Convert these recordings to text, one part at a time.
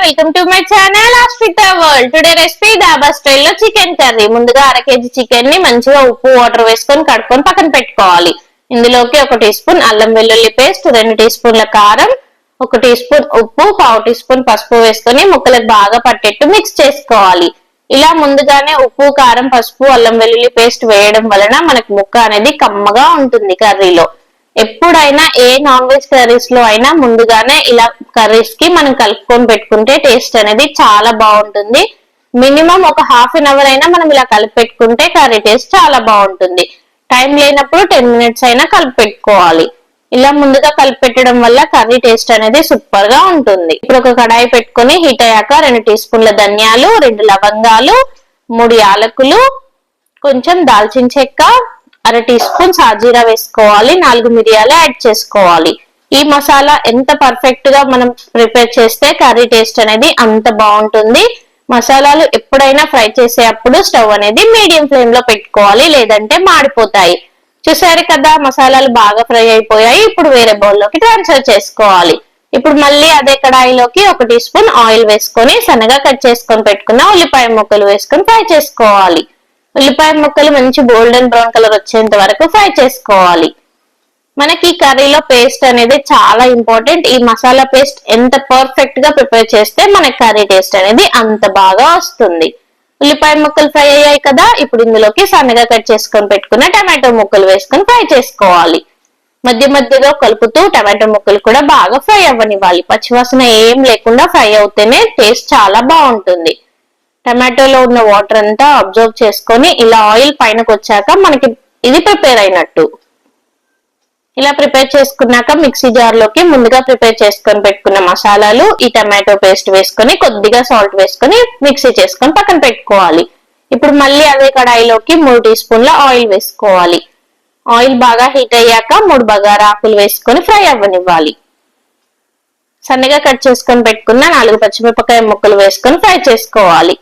Welcome to my channel Astritha world. Today recipe dhaba స్టైల్లో chicken curry. ముందుగా 1/2 kg chicken ని మంచిగా ఉప్పు వాటర్ వేసుకొని కడుక్కొని పక్కన పెట్టుకోవాలి. ఇందులోకి 1 టీ స్పూన్ అల్లం వెల్లుల్లి పేస్ట్, 2 టీ స్పూన్ల కారం, 1 టీ స్పూన్ ఉప్పు, 1/2 టీ స్పూన్ పసుపు వేసుకొని ముక్కలకు బాగా పట్టేట్టు మిక్స్ చేసుకోవాలి. ఇలా ముందుగానే ఉప్పు, కారం, పసుపు, అల్లం వెల్లుల్లి పేస్ట్ వేయడం వలన మనకి ముక్క అనేది కమ్మగా ఉంటుంది కర్రీలో. ఎప్పుడైనా ఏ నాన్ వెజ్ కర్రీస్ లో అయినా ముందుగానే ఇలా కర్రీస్ కి మనం కలుపుకొని పెట్టుకుంటే టేస్ట్ అనేది చాలా బాగుంటుంది. మినిమం ఒక ½ an hour అయినా మనం ఇలా కలిపి పెట్టుకుంటే కర్రీ టేస్ట్ చాలా బాగుంటుంది. టైం లేనప్పుడు 10 minutes అయినా కలిపి పెట్టుకోవాలి. ఇలా ముందుగా కలిపి పెట్టడం వల్ల కర్రీ టేస్ట్ అనేది సూపర్ గా ఉంటుంది. ఇప్పుడు ఒక కడాయి పెట్టుకొని హీట్ అయ్యాక 2 టీ స్పూన్ల ధనియాలు, 2 లవంగాలు, 3 యాలకులు, కొంచెం దాల్చిన చెక్క, 1/2 టీ స్పూన్ సాజీరా వేసుకోవాలి, 4 మిరియాలు యాడ్ చేసుకోవాలి. ఈ మసాలా ఎంత పర్ఫెక్ట్ గా మనం ప్రిపేర్ చేస్తే కర్రీ టేస్ట్ అనేది అంత బాగుంటుంది. మసాలాలు ఎప్పుడైనా ఫ్రై చేసేటప్పుడు స్టవ్ అనేది మీడియం ఫ్లేమ్ లో పెట్టుకోవాలి, లేదంటే మాడిపోతాయి. చూసారు కదా, మసాలాలు బాగా ఫ్రై అయిపోయాయి. ఇప్పుడు వేరే బౌల్లోకి ట్రాన్స్ఫర్ చేసుకోవాలి. ఇప్పుడు మళ్ళీ అదే కడాయిలోకి 1 టీ స్పూన్ ఆయిల్ వేసుకొని సన్నగా కట్ చేసుకొని పెట్టుకున్న ఉల్లిపాయ ముక్కలు వేసుకొని ఫ్రై చేసుకోవాలి. ఉల్లిపాయ ముక్కలు మంచి గోల్డెన్ బ్రౌన్ కలర్ వచ్చేంత వరకు ఫ్రై చేసుకోవాలి. మనకి కర్రీలో పేస్ట్ అనేది చాలా ఇంపార్టెంట్. ఈ మసాలా పేస్ట్ ఎంత పర్ఫెక్ట్ గా ప్రిపేర్ చేస్తే మనకి కర్రీ టేస్ట్ అనేది అంత బాగా వస్తుంది. ఉల్లిపాయ ముక్కలు ఫ్రై అయ్యాయి కదా, ఇప్పుడు ఇందులోకి సన్నగా కట్ చేసుకొని పెట్టుకున్న టమాటో ముక్కలు వేసుకొని ఫ్రై చేసుకోవాలి. మధ్య మధ్యలో కలుపుతూ టమాటో ముక్కలు కూడా బాగా ఫ్రై అవ్వనివ్వాలి. పచ్చివాసన ఏం లేకుండా ఫ్రై అవుతేనే టేస్ట్ చాలా బాగుంటుంది. టమాటోలో ఉన్న వాటర్ అంతా అబ్జర్వ్ చేసుకొని ఇలా ఆయిల్ పైనకి వచ్చాక మనకి ఇది ప్రిపేర్ అయినట్టు. ఇలా ప్రిపేర్ చేసుకున్నాక మిక్సీ జార్ లోకి ముందుగా ప్రిపేర్ చేసుకొని పెట్టుకున్న మసాలాలు, ఈ టమాటో పేస్ట్ వేసుకొని కొద్దిగా సాల్ట్ వేసుకొని మిక్సీ చేసుకొని పక్కన పెట్టుకోవాలి. ఇప్పుడు మళ్ళీ అదే కడాయిలోకి 3 టీ స్పూన్ల ఆయిల్ వేసుకోవాలి. ఆయిల్ బాగా హీట్ అయ్యాక 3 బగారా ఆకులు వేసుకొని ఫ్రై అవ్వనివ్వాలి. సన్నగా కట్ చేసుకొని పెట్టుకున్న 4 పచ్చిమిరపకాయ ముక్కలు వేసుకొని ఫ్రై చేసుకోవాలి.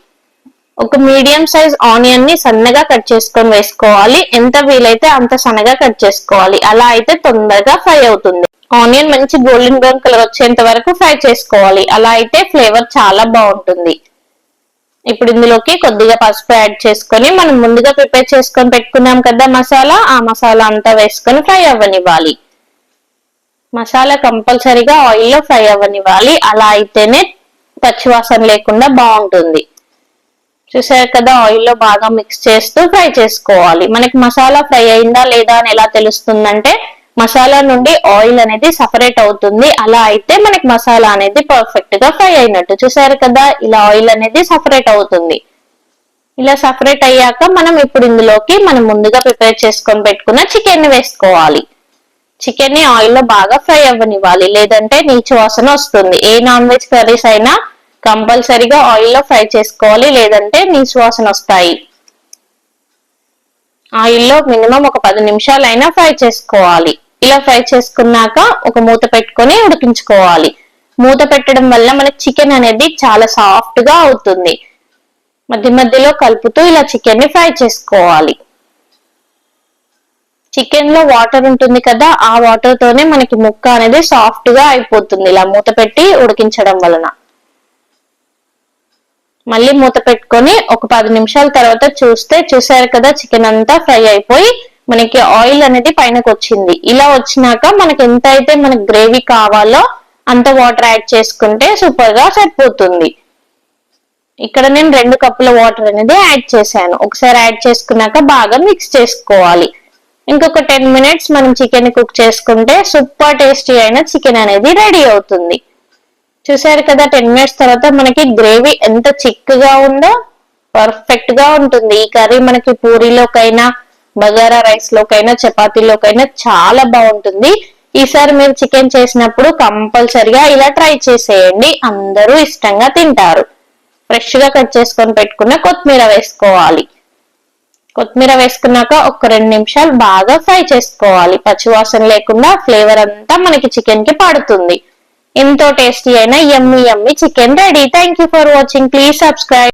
ఒక మీడియం సైజ్ ఆనియన్ ని సన్నగా కట్ చేసుకొని వేసుకోవాలి. ఎంత వీలైతే అంత సన్నగా కట్ చేసుకోవాలి, అలా అయితే తొందరగా ఫ్రై అవుతుంది. ఆనియన్ మంచి గోల్డెన్ బ్రౌన్ కలర్ వచ్చేంత వరకు ఫ్రై చేసుకోవాలి, అలా అయితే ఫ్లేవర్ చాలా బాగుంటుంది. ఇప్పుడు ఇందులోకి కొద్దిగా పసుపు యాడ్ చేసుకొని మనం ముందుగా ప్రిపేర్ చేసుకొని పెట్టుకున్నాం కదా మసాలా, ఆ మసాలా అంతా వేసుకొని ఫ్రై అవ్వనివ్వాలి. మసాలా కంపల్సరీగా ఆయిల్లో ఫ్రై అవ్వనివ్వాలి, అలా అయితేనే పచ్చివాసన లేకుండా బాగుంటుంది. చూసారు కదా, ఆయిల్లో బాగా మిక్స్ చేస్తూ ఫ్రై చేసుకోవాలి. మనకి మసాలా ఫ్రై అయిందా లేదా అని ఎలా తెలుస్తుందంటే మసాలా నుండి ఆయిల్ అనేది సపరేట్ అవుతుంది. అలా అయితే మనకి మసాలా అనేది పర్ఫెక్ట్ గా ఫ్రై అయినట్టు. చూసారు కదా, ఇలా ఆయిల్ అనేది సపరేట్ అవుతుంది. ఇలా సపరేట్ అయ్యాక మనం ఇప్పుడు ఇందులోకి మనం ముందుగా ప్రిపేర్ చేసుకొని పెట్టుకున్న చికెన్ ని వేసుకోవాలి. చికెన్ ని ఆయిల్లో బాగా ఫ్రై అవ్వనివ్వాలి, లేదంటే నీచు వాసన వస్తుంది. ఏ నాన్ వెజ్ కర్రీస్ అయినా కంపల్సరీగా ఆయిల్లో ఫ్రై చేసుకోవాలి, లేదంటే నీచు వాసన వస్తాయి. ఆయిల్లో మినిమం ఒక 10 నిమిషాలైనా ఫ్రై చేసుకోవాలి. ఇలా ఫ్రై చేసుకున్నాక ఒక మూత పెట్టుకొని ఉడికించుకోవాలి. మూత పెట్టడం వల్ల మనకి చికెన్ అనేది చాలా సాఫ్ట్ గా అవుతుంది. మధ్య మధ్యలో కలుపుతూ ఇలా చికెన్ ని ఫ్రై చేసుకోవాలి. చికెన్ లో వాటర్ ఉంటుంది కదా, ఆ వాటర్ తోనే మనకి ముక్క అనేది సాఫ్ట్ గా అయిపోతుంది ఇలా మూత పెట్టి ఉడికించడం వలన. మళ్ళీ మూత పెట్టుకొని ఒక 10 నిమిషాల తర్వాత చూసారు కదా, చికెన్ అంతా ఫ్రై అయిపోయి మనకి ఆయిల్ అనేది పైనకి వచ్చింది. ఇలా వచ్చినాక మనకి ఎంత అయితే మనకి గ్రేవీ కావాలో అంత వాటర్ యాడ్ చేసుకుంటే సూపర్ గా సరిపోతుంది. ఇక్కడ నేను 2 కప్పుల వాటర్ అనేది యాడ్ చేశాను. ఒకసారి యాడ్ చేసుకున్నాక బాగా మిక్స్ చేసుకోవాలి. ఇంకొక 10 minutes మనం చికెన్ కుక్ చేసుకుంటే సూపర్ టేస్టీ అయిన చికెన్ అనేది రెడీ అవుతుంది. చూసారు కదా, 10 minutes తర్వాత మనకి గ్రేవీ ఎంత చిక్కగా ఉందో పర్ఫెక్ట్ గా ఉంటుంది. ఈ కర్రీ మనకి పూరీలోకైనా, బగారా రైస్ లోకైనా, చపాతీలోకైనా చాలా బాగుంటుంది. ఈసారి మీరు చికెన్ చేసినప్పుడు కంపల్సరిగా ఇలా ట్రై చేసేయండి, అందరూ ఇష్టంగా తింటారు. ఫ్రెష్ గా కట్ చేసుకొని పెట్టుకున్న కొత్తిమీర వేసుకోవాలి. కొత్తిమీర వేసుకున్నాక ఒక 2 నిమిషాలు బాగా ఫ్రై చేసుకోవాలి. పచ్చివాసన లేకుండా ఫ్లేవర్ అంతా మనకి చికెన్ కి పడుతుంది. ఎంతో టేస్టీ అయిన యమ్మీ chicken ready. Thank you for watching. Please subscribe.